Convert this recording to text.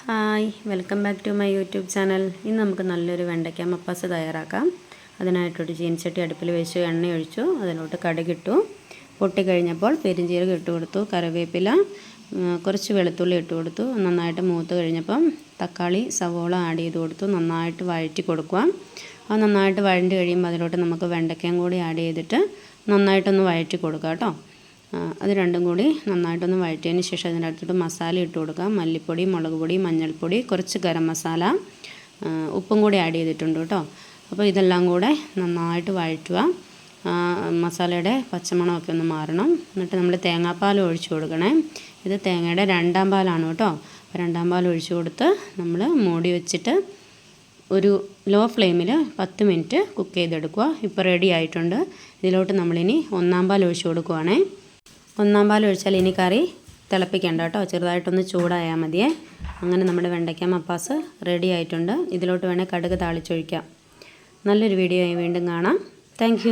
Hi welcome back to my YouTube channel. ഇന്ന് നമുക്ക് നല്ലൊരു വെണ്ടയ്ക്ക മപ്പാസ് തയ്യാറാക്കാം. അതിനായിട്ടൊരു ചീനച്ചട്ടി അടുപ്പിൽ വെച്ച് എണ്ണ ഒഴിച്ചു. അതിലോട്ട് കടുകിട്ടു. പൊട്ടിക്കഴിഞ്ഞപ്പോൾ പെരിഞ്ചീരകം ഇട്ട് കൊടുത്തു, കറിവേപ്പില, കുറച്ച് വെളുത്തുള്ളി ഇട്ട് കൊടുത്തു. നന്നായിട്ട് മൂത്ത് കഴിഞ്ഞപ്പം തക്കാളി, സവോള ആഡ് ചെയ്ത് കൊടുത്തു. നന്നായിട്ട് വഴറ്റി കൊടുക്കുക. അത് നന്നായിട്ട് വഴണ്ടി കഴിയുമ്പോൾ അതിലോട്ട് നമുക്ക് വെണ്ടയ്ക്കയും കൂടി ആഡ് ചെയ്തിട്ട് നന്നായിട്ടൊന്ന് വഴറ്റി കൊടുക്കുക കേട്ടോ. അത് രണ്ടും കൂടി നന്നായിട്ടൊന്ന് വഴറ്റിയതിന് ശേഷം അതിൻ്റെ അടുത്തോട്ട് മസാല ഇട്ട് കൊടുക്കാം. മല്ലിപ്പൊടി, മുളക് പൊടി, മഞ്ഞൾപ്പൊടി, കുറച്ച് ഗരം മസാല, ഉപ്പും കൂടി ആഡ് ചെയ്തിട്ടുണ്ട് കേട്ടോ. അപ്പോൾ ഇതെല്ലാം കൂടെ നന്നായിട്ട് വഴറ്റുക. മസാലയുടെ പച്ചമണമൊക്കെ ഒന്ന് മാറണം. എന്നിട്ട് നമ്മൾ തേങ്ങാപ്പാൽ ഒഴിച്ച് കൊടുക്കണേ. ഇത് തേങ്ങയുടെ രണ്ടാം പാലാണ് കേട്ടോ. രണ്ടാം പാൽ ഒഴിച്ച് കൊടുത്ത് നമ്മൾ മൂടി വെച്ചിട്ട് ഒരു ലോ ഫ്ലെയിമിൽ 10 മിനിറ്റ് കുക്ക് ചെയ്തെടുക്കുക. ഇപ്പോൾ റെഡി ആയിട്ടുണ്ട്. ഇതിലോട്ട് നമ്മളിനി ഒന്നാം പാൽ ഒഴിച്ച് കൊടുക്കുവാണേ. ഒന്നാം പാൽ ഒഴിച്ചാൽ ഇനി കറി തിളപ്പിക്കേണ്ട കേട്ടോ, ചെറുതായിട്ടൊന്ന് ചൂടായാൽ മതിയേ. അങ്ങനെ നമ്മുടെ വെണ്ടയ്ക്ക മപ്പാസ് റെഡി ആയിട്ടുണ്ട്. ഇതിലോട്ട് വേണേൽ കടുക് താളിച്ചൊഴിക്കാം. നല്ലൊരു വീഡിയോ ആയി വീണ്ടും കാണാം. താങ്ക്